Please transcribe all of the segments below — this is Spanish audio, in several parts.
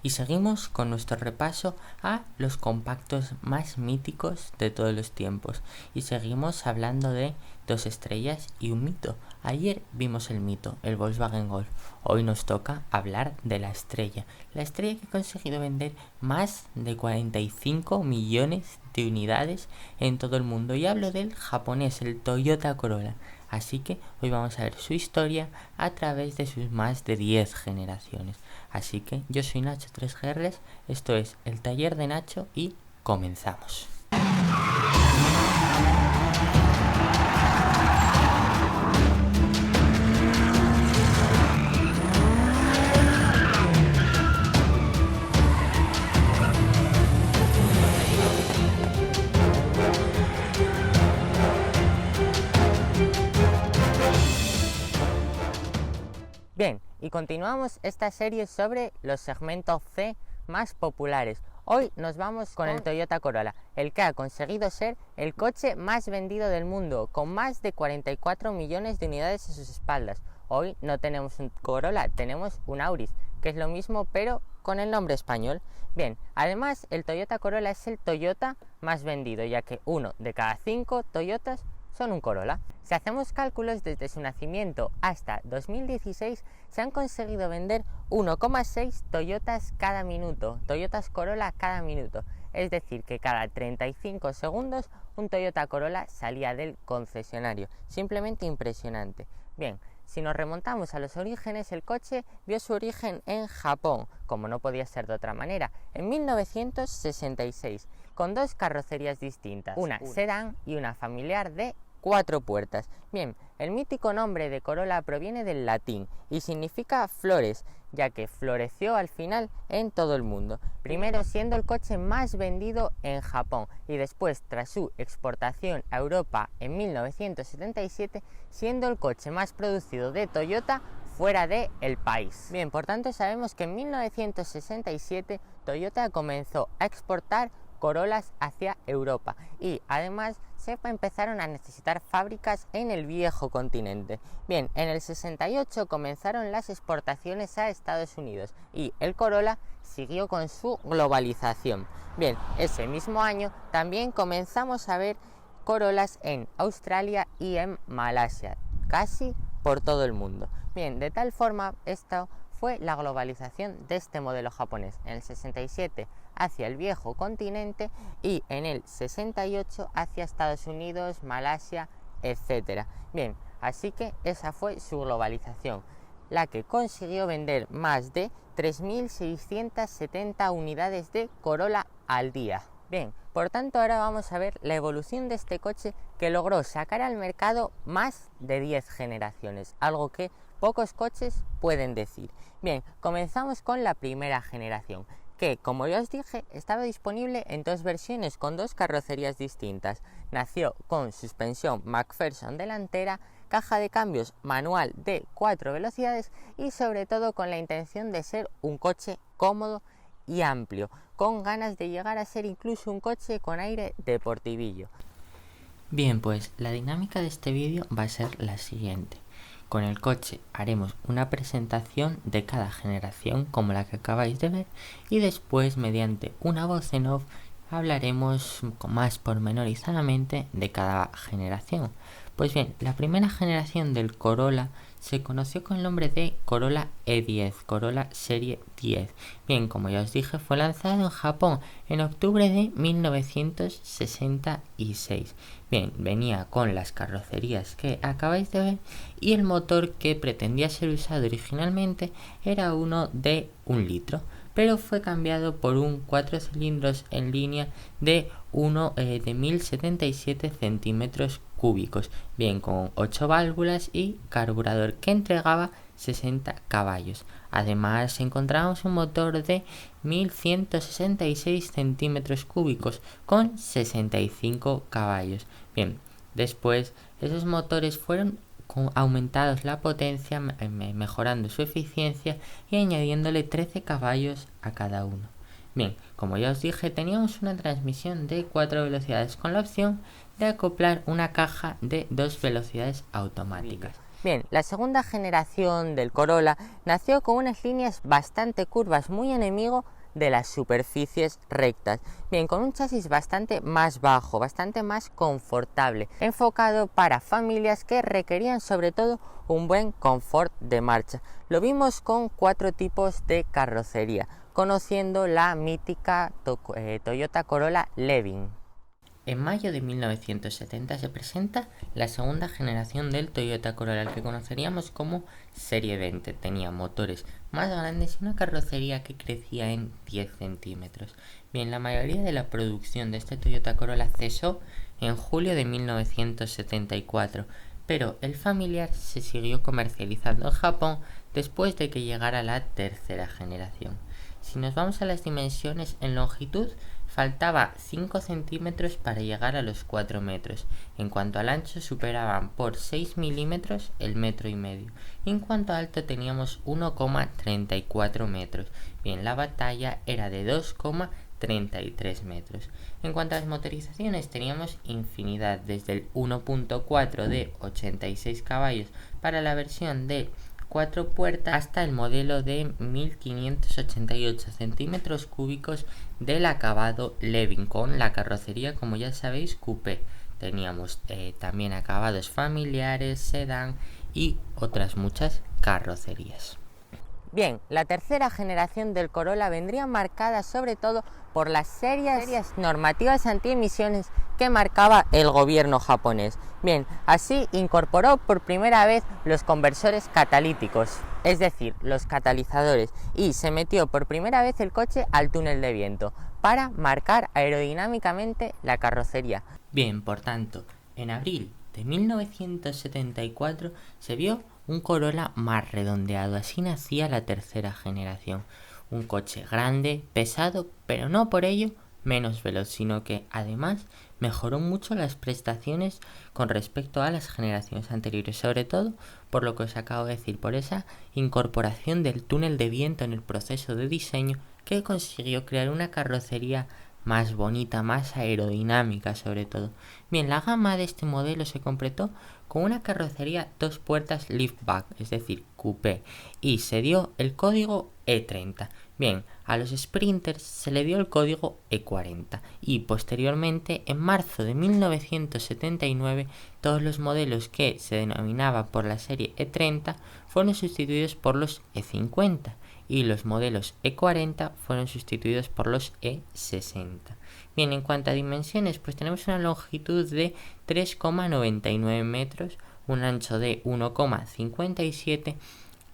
Y seguimos con nuestro repaso a los compactos más míticos de todos los tiempos. Y seguimos hablando de dos estrellas y un mito. Ayer vimos el mito, el Volkswagen Golf. Hoy nos toca hablar de la estrella. La estrella que ha conseguido vender más de 45 millones de unidades en todo el mundo. Y hablo del japonés, el Toyota Corolla. Así que hoy vamos a ver su historia a través de sus más de 10 generaciones. Así que yo soy Nacho 3GRs, esto es El Taller de Nacho y comenzamos. Bien, y continuamos esta serie sobre los segmentos C más populares. Hoy nos vamos con el Toyota Corolla, el que ha conseguido ser el coche más vendido del mundo, con más de 44 millones de unidades a sus espaldas. Hoy no tenemos un Corolla, tenemos un Auris, que es lo mismo pero con el nombre español. Bien, además el Toyota Corolla es el Toyota más vendido, ya que 1 de cada 5 Toyotas son un Corolla. Si hacemos cálculos desde su nacimiento hasta 2016, se han conseguido vender 1,6 Toyotas cada minuto, Toyotas Corolla cada minuto. Es decir, que cada 35 segundos un Toyota Corolla salía del concesionario. Simplemente impresionante. Bien, si nos remontamos a los orígenes, el coche vio su origen en Japón, como no podía ser de otra manera, en 1966, con dos carrocerías distintas, una sedán y una familiar de 4 puertas. Bien, el mítico nombre de Corolla proviene del latín y significa flores, ya que floreció al final en todo el mundo, primero siendo el coche más vendido en Japón y después, tras su exportación a Europa en 1977, siendo el coche más producido de Toyota fuera del país. Bien, por tanto sabemos que en 1967 Toyota comenzó a exportar Corollas hacia Europa y además se empezaron a necesitar fábricas en el viejo continente. Bien, en el 68 comenzaron las exportaciones a Estados Unidos y el Corolla siguió con su globalización. Bien, ese mismo año también comenzamos a ver Corollas en Australia y en Malasia, casi por todo el mundo. Bien, de tal forma esto fue la globalización de este modelo japonés. En el 67 hacia el viejo continente y en el 68 hacia Estados Unidos, Malasia, etc. Bien, así que esa fue su globalización, la que consiguió vender más de 3.670 unidades de Corolla al día. Bien, por tanto ahora vamos a ver la evolución de este coche que logró sacar al mercado más de 10 generaciones, algo que pocos coches pueden decir. Bien, comenzamos con la primera generación, que como ya os dije estaba disponible en dos versiones con dos carrocerías distintas. Nació con suspensión McPherson delantera, caja de cambios manual de 4 velocidades y sobre todo con la intención de ser un coche cómodo y amplio, con ganas de llegar a ser incluso un coche con aire deportivillo. Bien, pues la dinámica de este vídeo va a ser la siguiente. Con el coche haremos una presentación de cada generación como la que acabáis de ver y después mediante una voz en off hablaremos más pormenorizadamente de cada generación. Pues bien, la primera generación del Corolla se conoció con el nombre de Corolla E10, Corolla Serie 10. Bien, como ya os dije, fue lanzado en Japón en octubre de 1966. Bien, venía con las carrocerías que acabáis de ver y el motor que pretendía ser usado originalmente era uno de 1 litro, pero fue cambiado por un 4 cilindros en línea de 1077 centímetros cúbicos, bien con 8 válvulas y carburador que entregaba 60 caballos. Además encontramos un motor de 1166 centímetros cúbicos con 65 caballos. Bien, después esos motores fueron aumentados la potencia, mejorando su eficiencia y añadiéndole 13 caballos a cada uno. Bien, como ya os dije, teníamos una transmisión de 4 velocidades con la opción de acoplar una caja de 2 velocidades automáticas. Bien, la segunda generación del Corolla nació con unas líneas bastante curvas, muy enemigo de las superficies rectas. Bien, con un chasis bastante más bajo, bastante más confortable, enfocado para familias que requerían sobre todo un buen confort de marcha. Lo vimos con 4 tipos de carrocería, conociendo la mítica Toyota Corolla Levin. En mayo de 1970 se presenta la segunda generación del Toyota Corolla, el que conoceríamos como Serie 20. Tenía motores más grandes y una carrocería que crecía en 10 centímetros. Bien, la mayoría de la producción de este Toyota Corolla cesó en julio de 1974, pero el familiar se siguió comercializando en Japón después de que llegara la tercera generación. Si nos vamos a las dimensiones, en longitud faltaba 5 centímetros para llegar a los 4 metros. En cuanto al ancho, superaban por 6 milímetros el metro y medio. Y en cuanto a alto, teníamos 1,34 metros. Bien, la batalla era de 2,33 metros. En cuanto a las motorizaciones, teníamos infinidad, desde el 1.4 de 86 caballos para la versión de 4 puertas hasta el modelo de 1588 centímetros cúbicos del acabado Levin, con la carrocería, como ya sabéis, coupé. Teníamos también acabados familiares, sedán y otras muchas carrocerías. Bien, la tercera generación del Corolla vendría marcada sobre todo por las serias normativas antiemisiones que marcaba el gobierno japonés. Bien, así incorporó por primera vez los conversores catalíticos, es decir, los catalizadores, y se metió por primera vez el coche al túnel de viento para marcar aerodinámicamente la carrocería. Bien, por tanto, en abril de 1974 se vio un Corolla más redondeado. Así nacía la tercera generación. Un coche grande, pesado, pero no por ello menos veloz, sino que además mejoró mucho las prestaciones con respecto a las generaciones anteriores, sobre todo por lo que os acabo de decir, por esa incorporación del túnel de viento en el proceso de diseño, que consiguió crear una carrocería más bonita, más aerodinámica sobre todo. Bien, la gama de este modelo se completó con una carrocería 2 puertas liftback, es decir, coupé, y se dio el código E30. Bien, a los Sprinters se le dio el código E40 y posteriormente, en marzo de 1979, todos los modelos que se denominaban por la serie E30 fueron sustituidos por los E50 y los modelos E40 fueron sustituidos por los E60. Bien, en cuanto a dimensiones, pues tenemos una longitud de 3,99 metros, un ancho de 1,57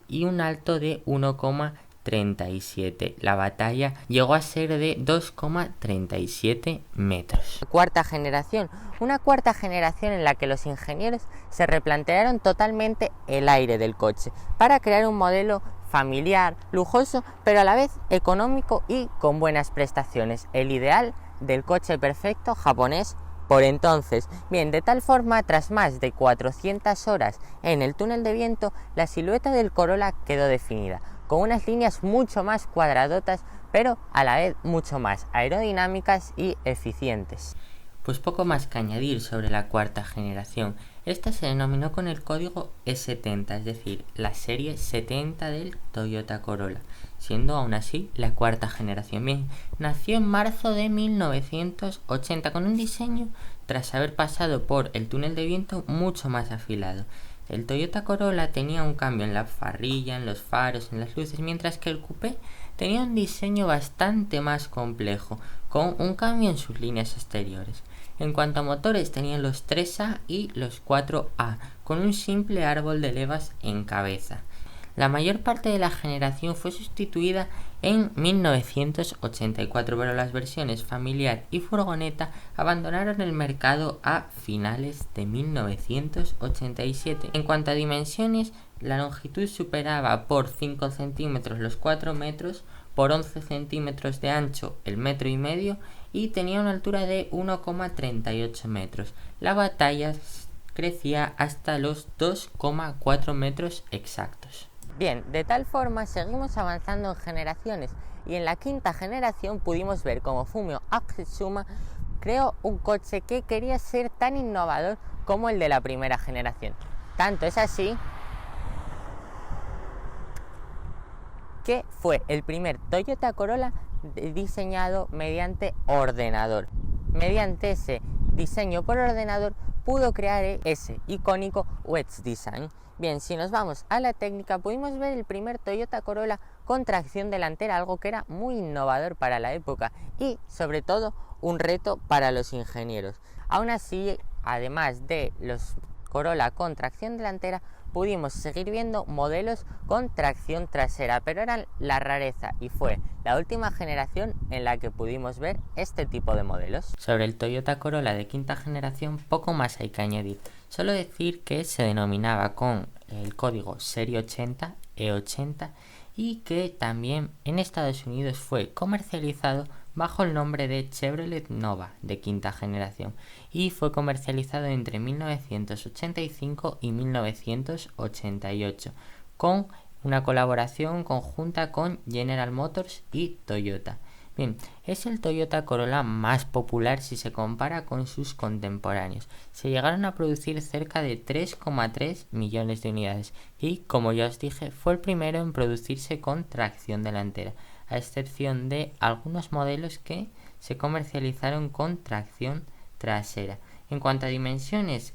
y un alto de 1,37. La batalla llegó a ser de 2,37 metros. Cuarta generación. Una cuarta generación en la que los ingenieros se replantearon totalmente el aire del coche para crear un modelo familiar, lujoso, pero a la vez económico y con buenas prestaciones. El ideal del coche perfecto japonés por entonces. Bien, de tal forma, tras más de 400 horas en el túnel de viento, la silueta del Corolla quedó definida, con unas líneas mucho más cuadradotas, pero a la vez mucho más aerodinámicas y eficientes. Pues poco más que añadir sobre la cuarta generación. Esta se denominó con el código E70, es decir, la serie 70 del Toyota Corolla, siendo aún así la cuarta generación. Bien, nació en marzo de 1980 con un diseño, tras haber pasado por el túnel de viento, mucho más afilado. El Toyota Corolla tenía un cambio en la parrilla, en los faros, en las luces, mientras que el coupé tenía un diseño bastante más complejo, con un cambio en sus líneas exteriores. En cuanto a motores, tenían los 3A y los 4A, con un simple árbol de levas en cabeza. La mayor parte de la generación fue sustituida en 1984, pero las versiones familiar y furgoneta abandonaron el mercado a finales de 1987. En cuanto a dimensiones, la longitud superaba por 5 centímetros los 4 metros, por 11 centímetros de ancho el metro y medio, y tenía una altura de 1,38 metros. La batalla crecía hasta los 2,4 metros exactos. Bien, de tal forma seguimos avanzando en generaciones, y en la quinta generación pudimos ver cómo Fumio Akitsuma creó un coche que quería ser tan innovador como el de la primera generación. Tanto es así que fue el primer Toyota Corolla diseñado mediante ordenador. Mediante ese diseño por ordenador pudo crear ese icónico UX Design. Bien, si nos vamos a la técnica, pudimos ver el primer Toyota Corolla con tracción delantera, algo que era muy innovador para la época y sobre todo un reto para los ingenieros. Aún así, además de los Corolla con tracción delantera, pudimos seguir viendo modelos con tracción trasera, pero eran la rareza y fue la última generación en la que pudimos ver este tipo de modelos. Sobre el Toyota Corolla de quinta generación poco más hay que añadir, solo decir que se denominaba con el código serie 80 E80 y que también en Estados Unidos fue comercializado bajo el nombre de Chevrolet Nova de quinta generación y fue comercializado entre 1985 y 1988 con una colaboración conjunta con General Motors y Toyota. Bien, es el Toyota Corolla más popular si se compara con sus contemporáneos. Se llegaron a producir cerca de 3,3 millones de unidades y, como ya os dije, fue el primero en producirse con tracción delantera, a excepción de algunos modelos que se comercializaron con tracción trasera. En cuanto a dimensiones,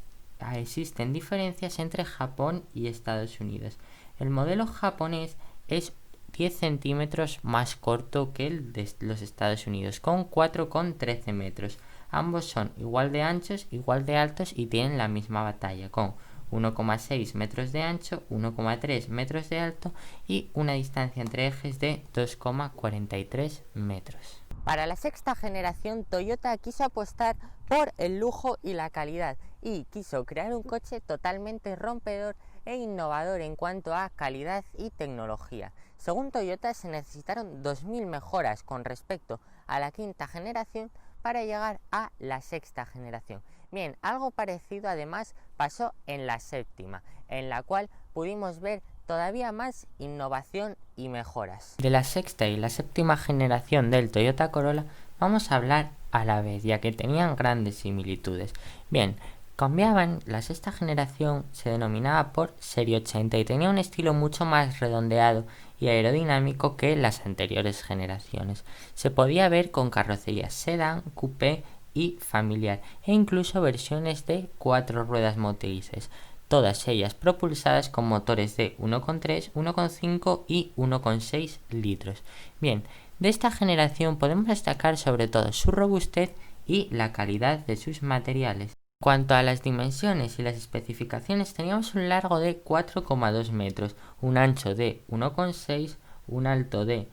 existen diferencias entre Japón y Estados Unidos. El modelo japonés es 10 centímetros más corto que el de los Estados Unidos, con 4,13 metros. Ambos son igual de anchos, igual de altos y tienen la misma talla, con 1,6 metros de ancho, 1,3 metros de alto y una distancia entre ejes de 2,43 metros. Para la sexta generación, Toyota quiso apostar por el lujo y la calidad y quiso crear un coche totalmente rompedor e innovador en cuanto a calidad y tecnología. Según Toyota, se necesitaron 2000 mejoras con respecto a la quinta generación para llegar a la sexta generación. Bien, algo parecido además pasó en la séptima, en la cual pudimos ver todavía más innovación y mejoras. De la sexta y la séptima generación del Toyota Corolla vamos a hablar a la vez, ya que tenían grandes similitudes. Bien, cambiaban, la sexta generación se denominaba por serie 80 y tenía un estilo mucho más redondeado y aerodinámico que las anteriores generaciones. Se podía ver con carrocerías sedán, coupé y familiar e incluso versiones de 4 ruedas motrices, todas ellas propulsadas con motores de 1,3, 1,5 y 1,6 litros. Bien, de esta generación podemos destacar sobre todo su robustez y la calidad de sus materiales. En cuanto a las dimensiones y las especificaciones, teníamos un largo de 4,2 metros, un ancho de 1,6, un alto de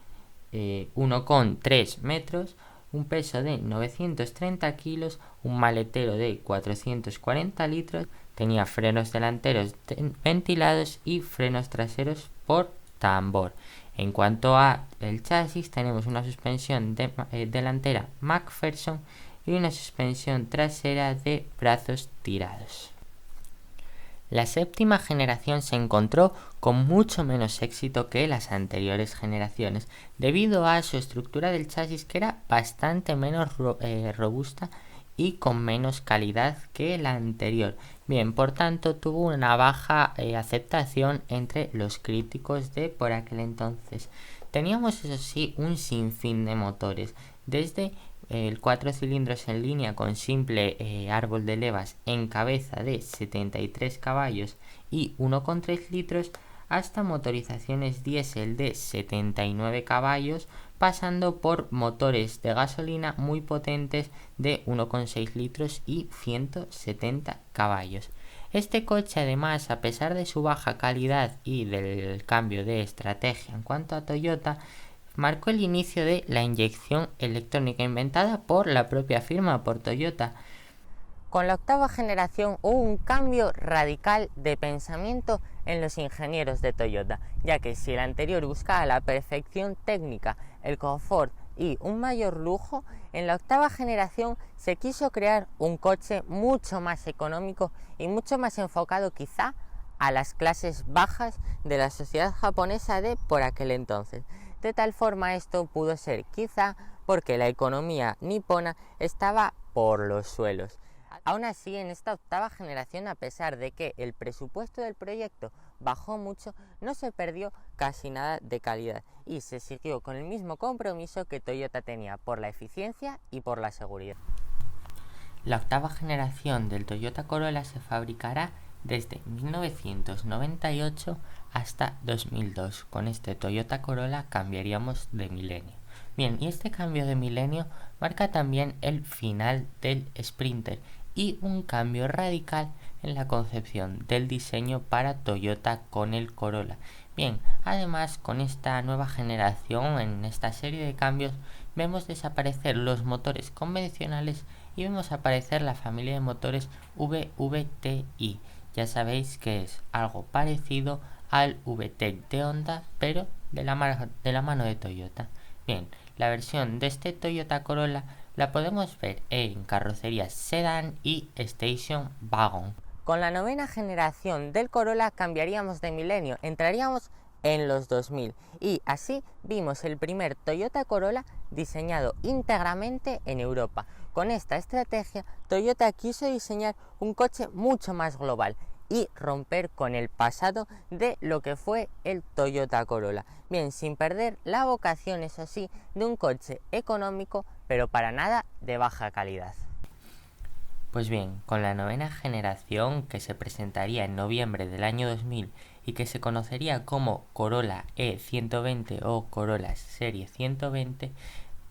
1,3 metros, un peso de 930 kilos, un maletero de 440 litros, tenía frenos delanteros ventilados y frenos traseros por tambor. En cuanto a el chasis, tenemos una suspensión delantera McPherson y una suspensión trasera de brazos tirados. La séptima generación se encontró con mucho menos éxito que las anteriores generaciones, debido a su estructura del chasis que era bastante menos robusta y con menos calidad que la anterior. Bien, por tanto, tuvo una baja aceptación entre los críticos de por aquel entonces. Teníamos, eso sí, un sinfín de motores, desde el 4 cilindros en línea con simple árbol de levas en cabeza de 73 caballos y 1,3 litros hasta motorizaciones diésel de 79 caballos, pasando por motores de gasolina muy potentes de 1,6 litros y 170 caballos. Este coche, además, a pesar de su baja calidad y del cambio de estrategia en cuanto a Toyota, marcó el inicio de la inyección electrónica inventada por la propia firma, por Toyota. Con la octava generación hubo un cambio radical de pensamiento en los ingenieros de Toyota, ya que si el anterior buscaba la perfección técnica, el confort y un mayor lujo, en la octava generación se quiso crear un coche mucho más económico y mucho más enfocado quizá a las clases bajas de la sociedad japonesa de por aquel entonces. De tal forma esto pudo ser quizá porque la economía nipona estaba por los suelos. Aún así, en esta octava generación, a pesar de que el presupuesto del proyecto bajó mucho, no se perdió casi nada de calidad y se siguió con el mismo compromiso que Toyota tenía por la eficiencia y por la seguridad. La octava generación del Toyota Corolla se fabricará desde 1998 hasta 2002. Con este Toyota Corolla cambiaríamos de milenio. Bien, y este cambio de milenio marca también el final del Sprinter y un cambio radical en la concepción del diseño para Toyota con el Corolla. Bien, además con esta nueva generación, en esta serie de cambios, vemos desaparecer los motores convencionales y vemos aparecer la familia de motores VVTi. Ya sabéis que es algo parecido al VTEC de Honda, pero de la mano de Toyota. Bien, la versión de este Toyota Corolla la podemos ver en carrocerías sedán y station wagon. Con la novena generación del Corolla cambiaríamos de milenio, entraríamos en los 2000 y así vimos el primer Toyota Corolla diseñado íntegramente en Europa. Con esta estrategia, Toyota quiso diseñar un coche mucho más global y romper con el pasado de lo que fue el Toyota Corolla. Bien, sin perder la vocación, eso sí, de un coche económico, pero para nada de baja calidad. Pues bien, con la novena generación que se presentaría en noviembre del año 2000 y que se conocería como Corolla E120 o Corolla Serie 120,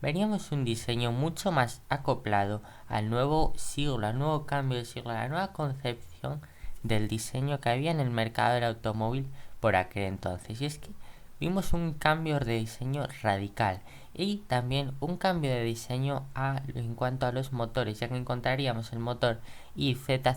veríamos un diseño mucho más acoplado al nuevo siglo, al nuevo cambio de siglo, a la nueva concepción del diseño que había en el mercado del automóvil por aquel entonces. Y es que vimos un cambio de diseño radical y también un cambio de diseño en cuanto a los motores, ya que encontraríamos el motor IZZ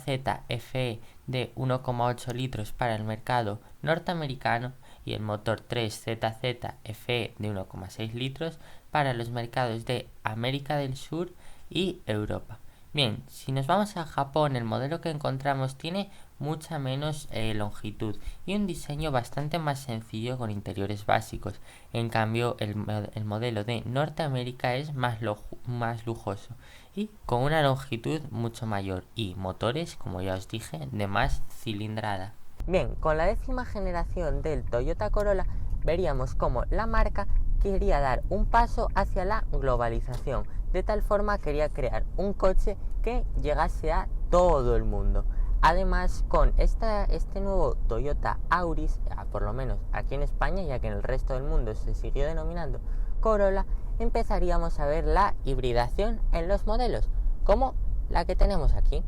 FE de 1,8 litros para el mercado norteamericano y el motor 3ZZ FE de 1,6 litros para los mercados de América del Sur y Europa. Bien, si nos vamos a Japón, el modelo que encontramos tiene mucha menos longitud y un diseño bastante más sencillo con interiores básicos. En cambio, el modelo de Norteamérica es más lujoso y con una longitud mucho mayor y motores, como ya os dije, de más cilindrada. Bien, con la décima generación del Toyota Corolla veríamos cómo la marca quería dar un paso hacia la globalización. De tal forma quería crear un coche que llegase a todo el mundo. Además, con este nuevo Toyota Auris, por lo menos aquí en España, ya que en el resto del mundo se siguió denominando Corolla, empezaríamos a ver la hibridación en los modelos, como la que tenemos aquí.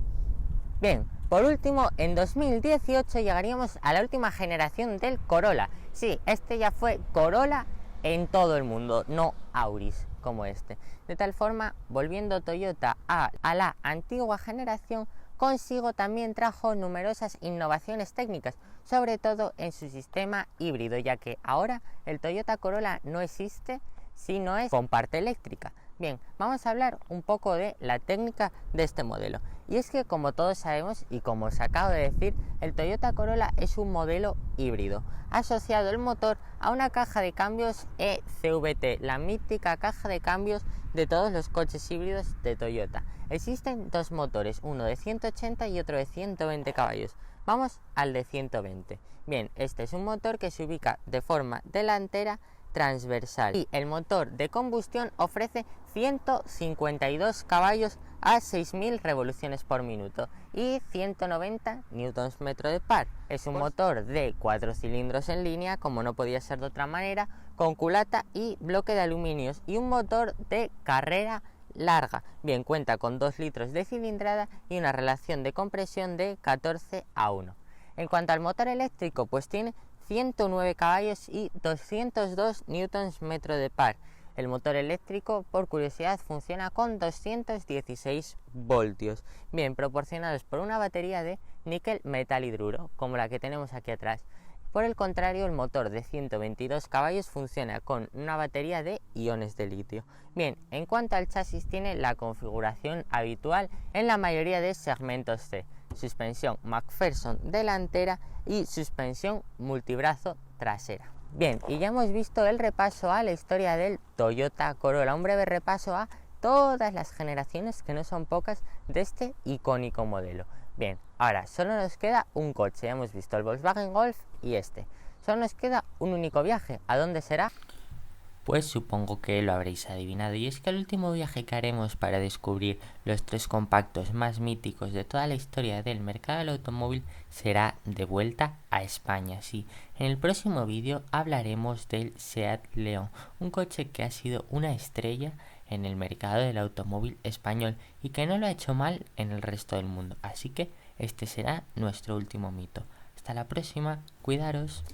Bien, por último, en 2018 llegaríamos a la última generación del Corolla. Sí, este ya fue Corolla en todo el mundo, no Auris como este. De tal forma, volviendo Toyota a la antigua generación, consigo también trajo numerosas innovaciones técnicas, sobre todo en su sistema híbrido, ya que ahora el Toyota Corolla no existe si no es con parte eléctrica. Bien, vamos a hablar un poco de la técnica de este modelo. Y es que, como todos sabemos y como os acabo de decir, el Toyota Corolla es un modelo híbrido, asociado el motor a una caja de cambios eCVT, la mítica caja de cambios de todos los coches híbridos de Toyota. Existen dos motores, uno de 180 y otro de 120 caballos. Vamos al de 120. Bien, este es un motor que se ubica de forma delantera transversal y el motor de combustión ofrece 152 caballos a 6.000 revoluciones por minuto y 190 Nm de par. Es un motor de 4 cilindros en línea, como no podía ser de otra manera, con culata y bloque de aluminios y un motor de carrera larga. Bien, cuenta con 2 litros de cilindrada y una relación de compresión de 14:1. En cuanto al motor eléctrico, pues tiene 109 caballos y 202 Nm de par. El motor eléctrico, por curiosidad, funciona con 216 voltios, bien proporcionados por una batería de níquel metal hidruro, como la que tenemos aquí atrás. Por el contrario, el motor de 122 caballos funciona con una batería de iones de litio. Bien, en cuanto al chasis, tiene la configuración habitual en la mayoría de segmentos C: suspensión McPherson delantera y suspensión multibrazo trasera. Bien, y ya hemos visto el repaso a la historia del Toyota Corolla, un breve repaso a todas las generaciones, que no son pocas, de este icónico modelo. Bien, Ahora, solo nos queda un coche. Ya hemos visto el Volkswagen Golf y este. Solo nos queda un único viaje. ¿A dónde será? Pues supongo que lo habréis adivinado, y es que el último viaje que haremos para descubrir los 3 compactos más míticos de toda la historia del mercado del automóvil será de vuelta a España. Sí, en el próximo vídeo hablaremos del Seat León, un coche que ha sido una estrella en el mercado del automóvil español y que no lo ha hecho mal en el resto del mundo. Así que este será nuestro último mito. Hasta la próxima, cuidaros.